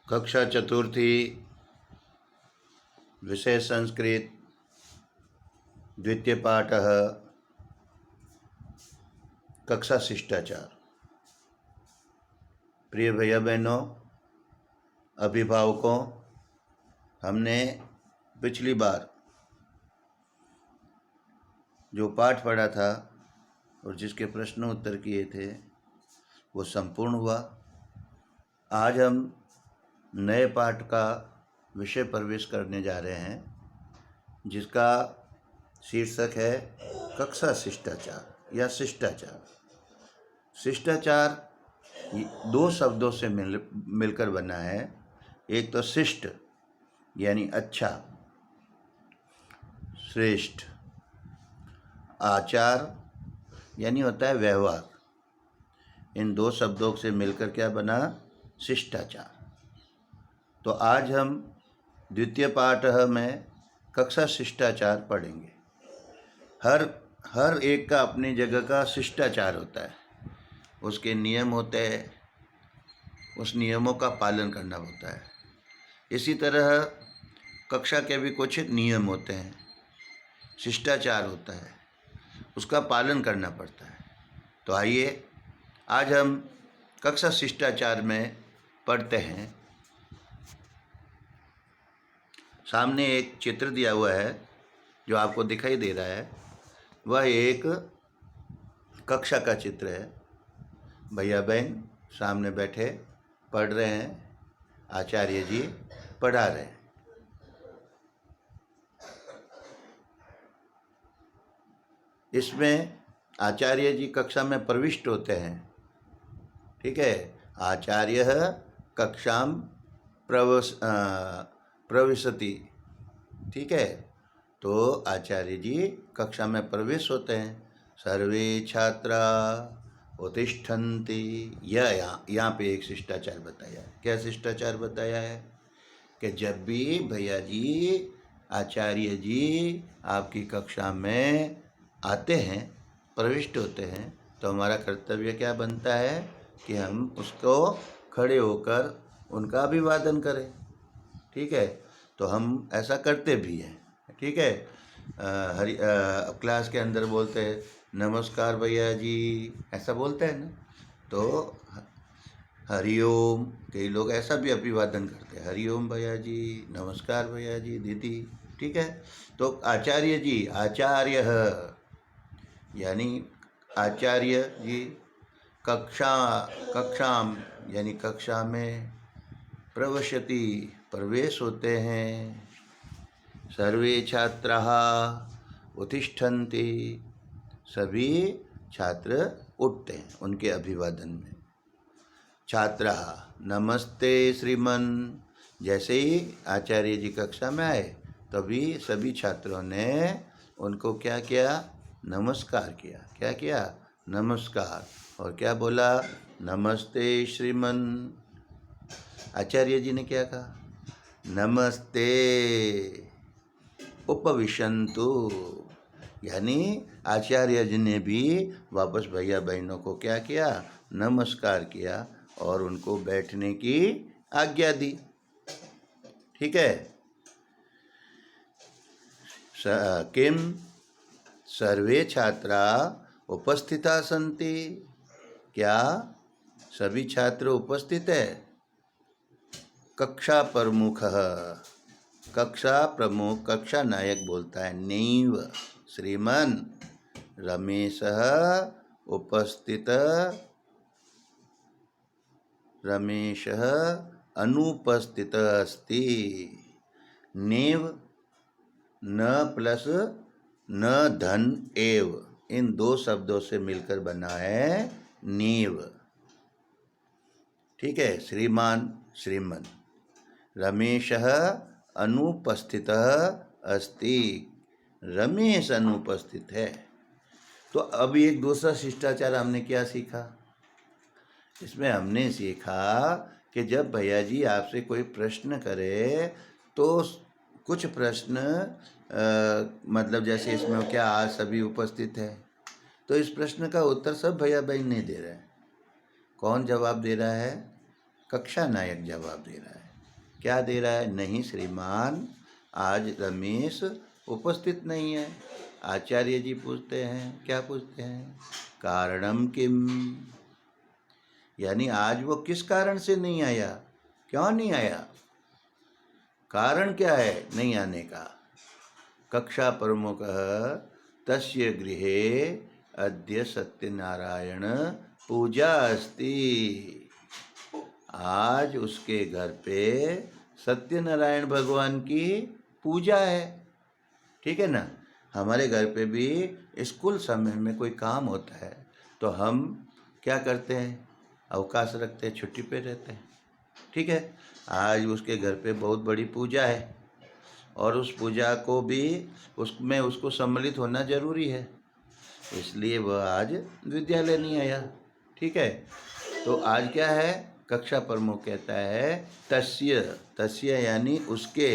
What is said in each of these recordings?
कक्षा चतुर्थी विषय संस्कृत द्वितीय पाठः कक्षा शिष्टाचार। प्रिय भैया बहनों, अभिभावकों, हमने पिछली बार जो पाठ पढ़ा था और जिसके प्रश्न उत्तर किए थे वो संपूर्ण हुआ। आज हम नए पाठ का विषय प्रवेश करने जा रहे हैं जिसका शीर्षक है कक्षा शिष्टाचार या शिष्टाचार। शिष्टाचार दो शब्दों से मिलकर बना है। एक तो शिष्ट यानी अच्छा, श्रेष्ठ, आचार यानी होता है व्यवहार। इन दो शब्दों से मिलकर क्या बना? शिष्टाचार। तो आज हम द्वितीय पाठ में कक्षा शिष्टाचार पढ़ेंगे। हर एक का अपनी जगह का शिष्टाचार होता है, उसके नियम होते हैं, उस नियमों का पालन करना होता है। इसी तरह कक्षा के भी कुछ नियम होते हैं, शिष्टाचार होता है, उसका पालन करना पड़ता है। तो आइए आज हम कक्षा शिष्टाचार में पढ़ते हैं। सामने एक चित्र दिया हुआ है जो आपको दिखाई दे रहा है, वह एक कक्षा का चित्र है। भैया बहन सामने बैठे पढ़ रहे हैं, आचार्य जी पढ़ा रहे हैं। इसमें आचार्य जी कक्षा में प्रविष्ट होते हैं। ठीक है, आचार्य कक्षाम प्रविशति। ठीक है, तो आचार्य जी कक्षा में प्रवेश होते हैं। सर्वे छात्रा उत्तिष्ठन्ति। यह यहाँ पे एक शिष्टाचार बताया है। क्या शिष्टाचार बताया है? कि जब भी भैया जी, आचार्य जी आपकी कक्षा में आते हैं, प्रविष्ट होते हैं, तो हमारा कर्तव्य क्या बनता है कि हम उसको खड़े होकर उनका अभिवादन करें। ठीक है, तो हम ऐसा करते भी हैं। ठीक है, क्लास के अंदर बोलते हैं नमस्कार भैया जी, ऐसा बोलते हैं ना। तो हरिओम, कई लोग ऐसा भी अभिवादन करते हैं, हरिओम भैया जी, नमस्कार भैया जी, दीदी। ठीक है, तो आचार्य जी, आचार्य यानी आचार्य जी कक्षाम यानी कक्षा में प्रविशति प्रवेश होते हैं। सर्वे छात्राः उत्तिष्ठन्ति, सभी छात्र उठते हैं उनके अभिवादन में। छात्राः नमस्ते श्रीमन, जैसे ही आचार्य जी कक्षा में आए तभी सभी छात्रों ने उनको क्या किया? नमस्कार किया। क्या किया? नमस्कार। और क्या बोला? नमस्ते श्रीमन। आचार्य जी ने क्या कहा? नमस्ते उपविशन्तु, यानी आचार्य जी ने भी वापस भैया बहनों को क्या किया? नमस्कार किया और उनको बैठने की आज्ञा दी। ठीक है, किम सर्वे छात्रा उपस्थिता सन्ति, क्या सभी छात्र उपस्थित है? कक्षा प्रमुख, कक्षा प्रमुख, कक्षा नायक बोलता है नैव श्रीमन रमेशः उपस्थित, रमेशः अनुपस्थित अस्ति। नेव न प्लस न धन एव, इन दो शब्दों से मिलकर बना है नेव। ठीक है, श्रीमान श्रीमन, रमेशः अनुपस्थितः अस्ति, रमेश अनुपस्थित है। तो अब एक दूसरा शिष्टाचार हमने क्या सीखा? इसमें हमने सीखा कि जब भैया जी आपसे कोई प्रश्न करे तो कुछ प्रश्न मतलब जैसे इसमें क्या आज सभी उपस्थित है, तो इस प्रश्न का उत्तर सब भैया बहन नहीं दे रहे हैं। कौन जवाब दे रहा है? कक्षा नायक जवाब दे रहा है। क्या दे रहा है? नहीं श्रीमान, आज रमेश उपस्थित नहीं है। आचार्य जी पूछते हैं, क्या पूछते हैं? कारणम किम, यानी आज वो किस कारण से नहीं आया, क्यों नहीं आया, कारण क्या है नहीं आने का? कक्षा प्रमुख तस्य गृहे अद्य सत्यनारायण पूजा अस्ति, आज उसके घर पे सत्यनारायण भगवान की पूजा है। ठीक है ना? हमारे घर पे भी स्कूल समय में कोई काम होता है तो हम क्या करते हैं? अवकाश रखते हैं, छुट्टी पे रहते हैं। ठीक है, आज उसके घर पे बहुत बड़ी पूजा है और उस पूजा को भी उसमें उसको सम्मिलित होना जरूरी है, इसलिए वह आज विद्यालय नहीं आया। ठीक है, तो आज क्या है? कक्षा प्रमुख कहता है तस्य, तस्य यानी उसके,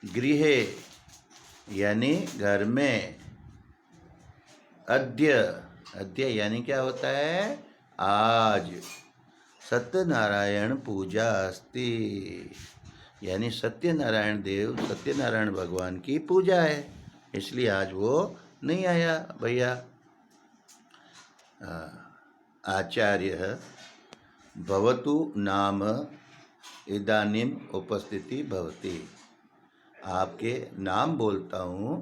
गृहे यानी घर में, अद्य, अद्य यानी क्या होता है? आज, सत्यनारायण पूजा अस्ति, यानी सत्यनारायण देव, सत्यनारायण भगवान की पूजा है, इसलिए आज वो नहीं आया भैया। आचार्य भवतु नाम इदानीम उपस्थिति भवति, आपके नाम बोलता हूँ,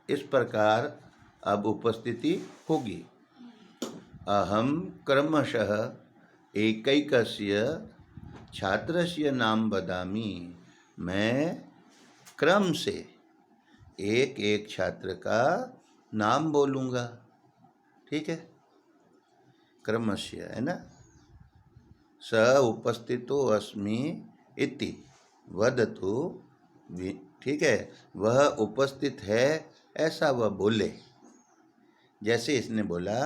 इस प्रकार अब उपस्थिति होगी। अहम क्रमशः एकैकस्य छात्रस्य नाम वदामि, मैं क्रम से एक एक छात्र का नाम बोलूँगा। ठीक है, क्रमस्य है ना? स उपस्थितो अस्मि इति वदतु, ठीक है, वह उपस्थित है ऐसा वह बोले। जैसे इसने बोला,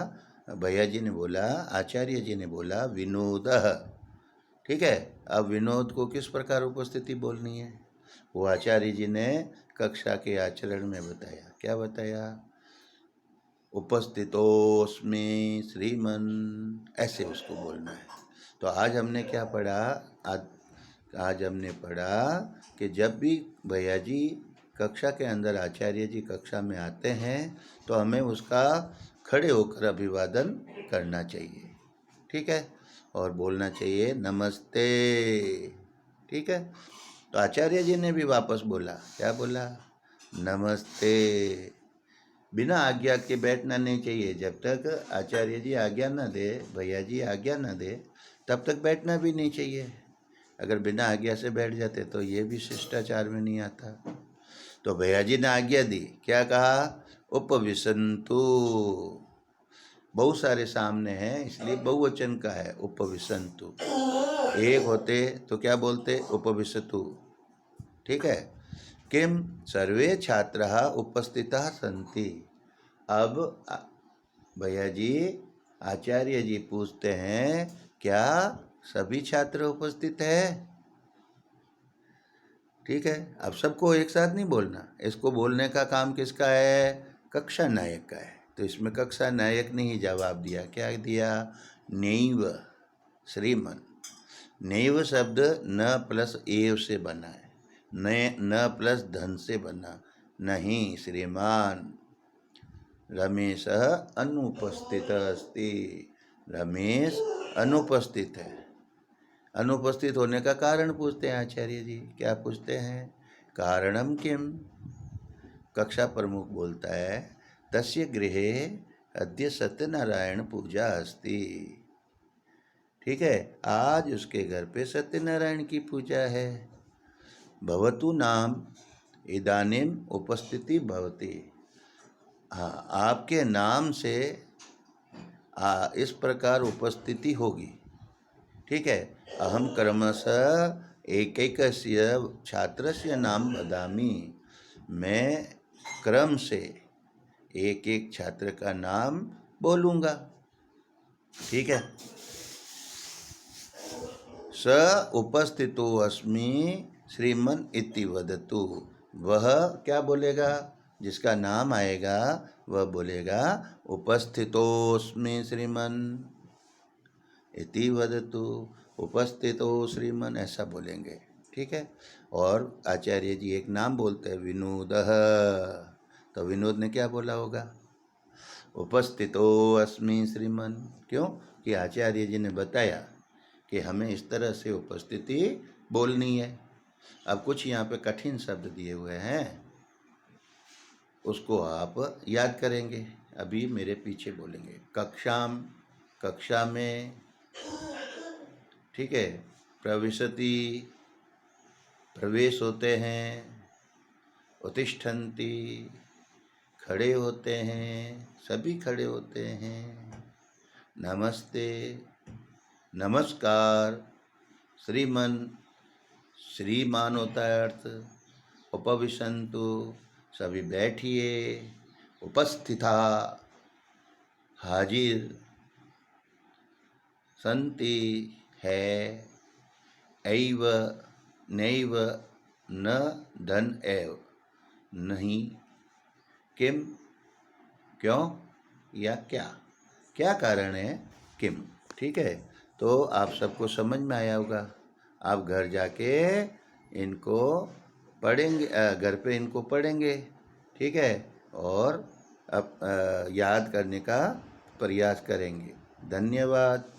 भैया जी ने बोला, आचार्य जी ने बोला विनोदः। ठीक है, अब विनोद को किस प्रकार उपस्थिति बोलनी है वो आचार्य जी ने कक्षा के आचरण में बताया। क्या बताया? उपस्थितोस्मि श्रीमन, ऐसे उसको बोलना है। तो आज हमने क्या पढ़ा? आज हमने पढ़ा कि जब भी भैया जी कक्षा के अंदर, आचार्य जी कक्षा में आते हैं तो हमें उसका खड़े होकर अभिवादन करना चाहिए। ठीक है, और बोलना चाहिए नमस्ते। ठीक है, तो आचार्य जी ने भी वापस बोला, क्या बोला? नमस्ते। बिना आज्ञा के बैठना नहीं चाहिए, जब तक आचार्य जी आज्ञा न दे, भैया जी आज्ञा न दे, तब तक बैठना भी नहीं चाहिए। अगर बिना आज्ञा से बैठ जाते तो ये भी शिष्टाचार में नहीं आता। तो भैया जी ने आज्ञा दी, क्या कहा? उपविशन्तु, बहुत सारे सामने हैं इसलिए बहुवचन का है उपविशन्तु। एक होते तो क्या बोलते? उपविशतु। ठीक है, किम सर्वे छात्राः उपस्थिताः सन्ति। अब भैया जी, आचार्य जी पूछते हैं, क्या सभी छात्र उपस्थित है? ठीक है, अब सबको एक साथ नहीं बोलना, इसको बोलने का काम किसका है? कक्षा नायक का है। तो इसमें कक्षा नायक ने ही जवाब दिया, क्या दिया? नैव श्रीमन। नैव शब्द न प्लस एव से बना है, न प्लस धन से बना, नहीं श्रीमान रमेश अनुपस्थित अस्ति, रमेश अनुपस्थित है। अनुपस्थित होने का कारण पूछते हैं आचार्य जी। क्या पूछते हैं? कारणम किम। कक्षा प्रमुख बोलता है तस्य गृहे अद्य सत्यनारायण पूजा अस्ति। ठीक है, आज उसके घर पे सत्यनारायण की पूजा है। भवतु नाम इदानीम उपस्थिति भवति, हाँ, आपके नाम से इस प्रकार उपस्थिति होगी। ठीक है, अहम क्रमशः एकैकस्य छात्रस्य नाम वदामि, मैं क्रम से एक एक छात्र का नाम बोलूँगा। ठीक है, स उपस्थितो अस्मि श्रीमन इति वदतु, वह क्या बोलेगा? जिसका नाम आएगा वह बोलेगा उपस्थितोस्मि श्रीमन इति वदतु, उपस्थितो श्रीमन ऐसा बोलेंगे, ठीक है। और आचार्य जी एक नाम बोलते हैं विनोदः, तो विनोद ने क्या बोला होगा, उपस्थितो अस्मि श्रीमन। क्यों कि आचार्य जी ने बताया कि हमें इस तरह से उपस्थिति बोलनी है। अब कुछ यहाँ पे कठिन शब्द दिए हुए हैं, उसको आप याद करेंगे, अभी मेरे पीछे बोलेंगे। कक्षाम, कक्षा में, ठीक है। प्रविशति, प्रवेश होते हैं। उत्तिष्ठन्ति, खड़े होते हैं, सभी खड़े होते हैं। नमस्ते, नमस्कार। श्रीमन, श्रीमान होता है अर्थ। उपविशन्तु, सभी बैठिए। उपस्थिता, हाजिर। सन्ति, है। ऐव, नैव, न, धन एव, नहीं। किम, क्यों या क्या, क्या कारण है, किम, ठीक है। तो आप सबको समझ में आया होगा। आप घर जाके इनको पढ़ेंगे, घर पे इनको पढ़ेंगे, ठीक है। और अब याद करने का प्रयास करेंगे। धन्यवाद।